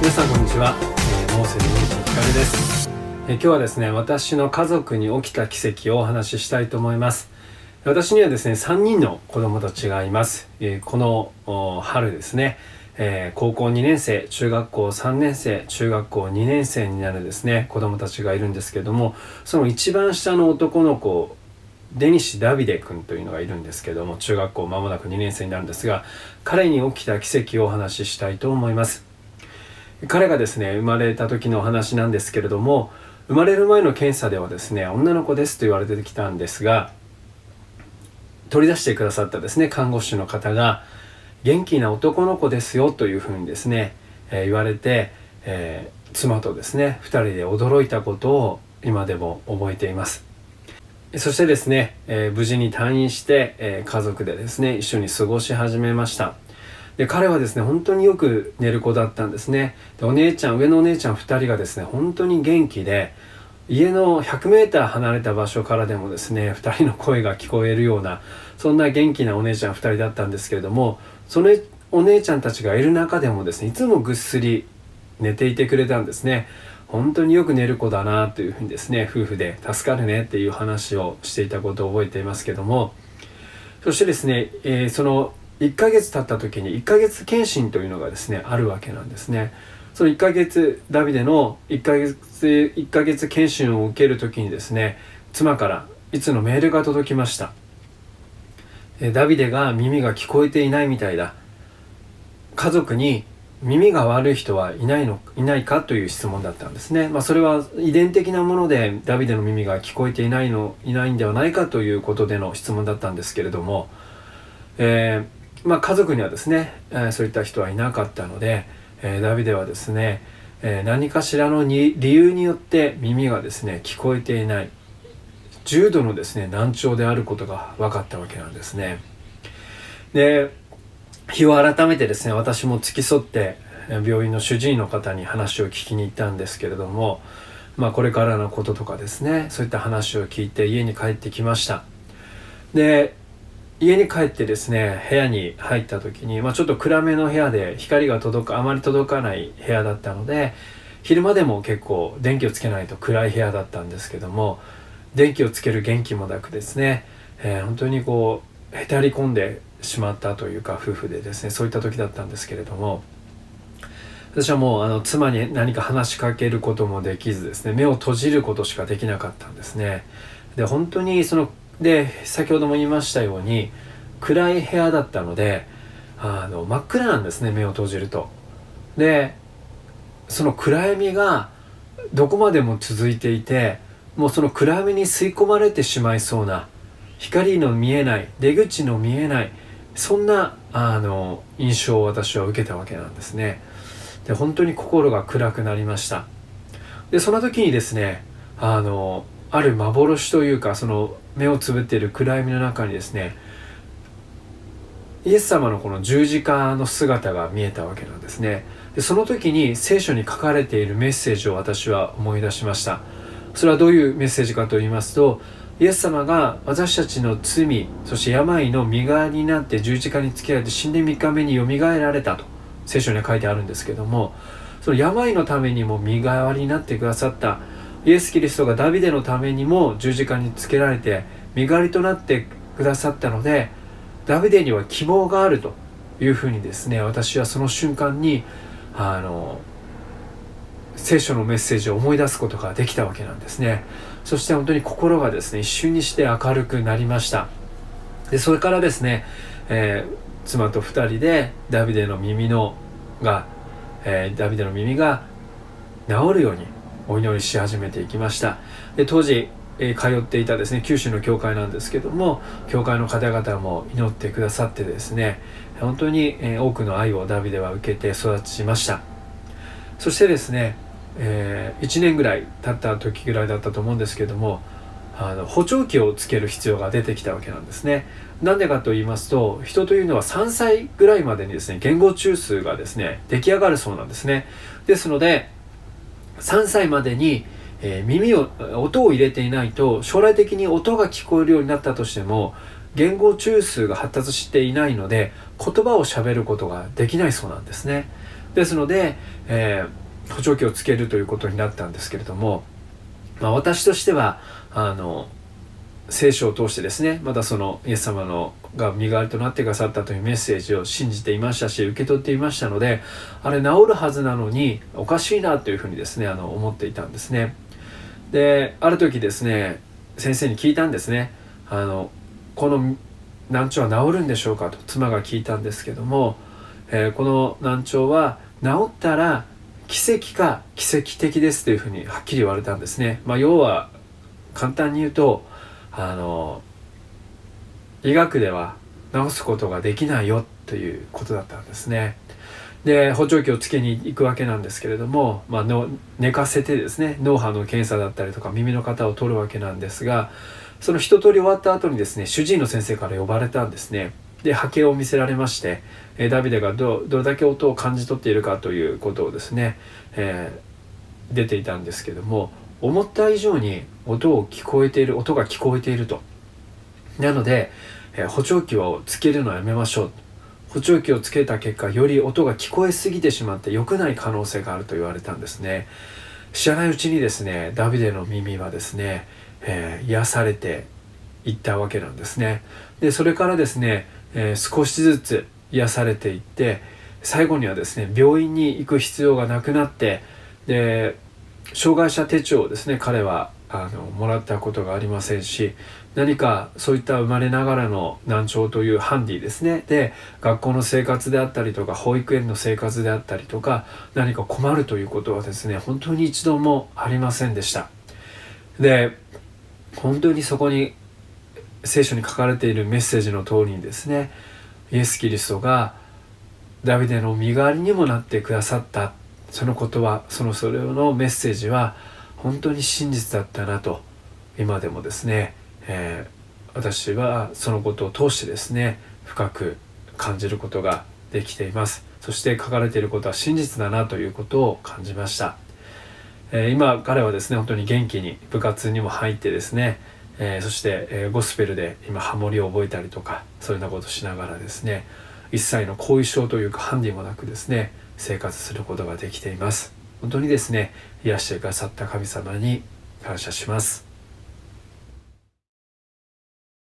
皆さんこんにちは、モーセの西ひかるです。今日はですね、私の家族に起きた奇跡をお話ししたいと思います。私にはですね、3人の子供たちがいます。この春ですね、高校2年生、中学校3年生、中学校2年生になるですね、子供たちがいるんですけども、その一番下の男の子、デニシ・ダビデ君というのがいるんですけども、中学校間もなく2年生になるんですが、彼に起きた奇跡をお話ししたいと思います。彼がですね、生まれた時のお話なんですけれども、生まれる前の検査ではですね、女の子ですと言われてきたんですが、取り出してくださったですね、看護師の方が元気な男の子ですよというふうにですね、言われて、妻とですね、2人で驚いたことを今でも覚えています。そしてですね、無事に退院して、家族でですね、一緒に過ごし始めました。で、彼はですね、本当によく寝る子だったんですね。で、上のお姉ちゃん2人がですね、本当に元気で、家の100メーター離れた場所からでもですね、2人の声が聞こえるような、そんな元気なお姉ちゃん2人だったんですけれども、そのお姉ちゃんたちがいる中でもですね、いつもぐっすり寝ていてくれたんですね。本当によく寝る子だなというふうにですね、夫婦で助かるねっていう話をしていたことを覚えていますけども、そしてですね、その1ヶ月経った時に1ヶ月検診というのがですね、あるわけなんですね。その1ヶ月、ダビデの1ヶ月検診を受ける時にですね、妻からいつのメールが届きました。ダビデが耳が聞こえていないみたいだ。家族に耳が悪い人はいないかという質問だったんですね。それは遺伝的なものでダビデの耳が聞こえていないんではないかということでの質問だったんですけれども、家族にはですね、そういった人はいなかったので、ダビデはですね、何かしらの理由によって耳がですね、聞こえていない重度のですね、難聴であることが分かったわけなんですね。で、日を改めてですね、私も付き添って病院の主治医の方に話を聞きに行ったんですけれども、これからのこととかですね、そういった話を聞いて家に帰ってきました。で、家に帰ってですね、部屋に入った時に、ちょっと暗めの部屋で光があまり届かない部屋だったので、昼間でも結構電気をつけないと暗い部屋だったんですけども、電気をつける元気もなくですね、本当にへたり込んでしまったというか、夫婦でですね、そういった時だったんですけれども、私はもう妻に何か話しかけることもできずですね、目を閉じることしかできなかったんですね。で、本当に先ほども言いましたように暗い部屋だったので、真っ暗なんですね、目を閉じると。で、その暗闇がどこまでも続いていて、もうその暗闇に吸い込まれてしまいそうな、光の見えない、出口の見えない、そんな印象を私は受けたわけなんですね。で、本当に心が暗くなりました。で、その時にですね、ある幻というか、その目をつぶっている暗闇の中にですね、イエス様のこの十字架の姿が見えたわけなんですね。で、その時に聖書に書かれているメッセージを私は思い出しました。それはどういうメッセージかと言いますと、イエス様が私たちの罪、そして病の身代わりになって十字架につけられて死んで3日目によみがえられたと聖書には書いてあるんですけども、その病のためにも身代わりになってくださったイエス・キリストがダビデのためにも十字架につけられて身代わりとなってくださったので、ダビデには希望があるというふうにですね、私はその瞬間に聖書のメッセージを思い出すことができたわけなんですね。そして本当に心がですね、一瞬にして明るくなりました。で、それからですね、妻と2人でダビデの耳が治るようにお祈りし始めていきました。で、当時通っていたですね、九州の教会なんですけども、教会の方々も祈ってくださってですね、本当に多くの愛をダビデは受けて育ちました。そしてですね、1年ぐらい経った時ぐらいだったと思うんですけども、補聴器をつける必要が出てきたわけなんですね。なんでかと言いますと、人というのは3歳ぐらいまでにですね、言語中枢がですね、出来上がるそうなんですね。ですので、3歳までに、音を入れていないと、将来的に音が聞こえるようになったとしても、言語中枢が発達していないので、言葉を喋ることができないそうなんですね。ですので、補聴器をつけるということになったんですけれども、私としては聖書を通してですね、またそのイエス様のが身代わりとなってくださったというメッセージを信じていましたし、受け取っていましたので、あれ治るはずなのにおかしいなというふうにですね思っていたんですね。である時ですね、先生に聞いたんですね。この難聴は治るんでしょうかと妻が聞いたんですけども、この難聴は治ったら奇跡か奇跡的ですというふうにはっきり言われたんですね。要は簡単に言うと医学では治すことができないよということだったんですね。で補聴器をつけに行くわけなんですけれども、寝かせてですね脳波の検査だったりとか耳の型を取るわけなんですが、その一通り終わった後にですね主治医の先生から呼ばれたんですね。で波形を見せられまして、ダビデがどれだけ音を感じ取っているかということをですね、出ていたんですけども、思った以上に音が聞こえていると。なので、補聴器をつけるのはやめましょう。補聴器をつけた結果より音が聞こえすぎてしまって良くない可能性があると言われたんですね。知らないうちにですねダビデの耳はですね、癒されていったわけなんですね。でそれからですね、少しずつ癒されていって、最後にはですね病院に行く必要がなくなって、で障害者手帳をですね彼はもらったことがありませんし、何かそういった生まれながらの難聴というハンディですねで学校の生活であったりとか保育園の生活であったりとか何か困るということはですね本当に一度もありませんでした。で本当にそこに聖書に書かれているメッセージの通りにですね、イエス・キリストがダビデの身代わりにもなってくださった、そのことはそれのメッセージは本当に真実だったなと今でもですね、私はそのことを通してですね深く感じることができています。そして書かれていることは真実だなということを感じました。今彼はですね本当に元気に部活にも入ってですね、そして、ゴスペルで今ハモリを覚えたりとかそういうようなことをしながらですね、一切の後遺症というかハンディもなくですね生活することができています。本当にですね癒してくださった神様に感謝します。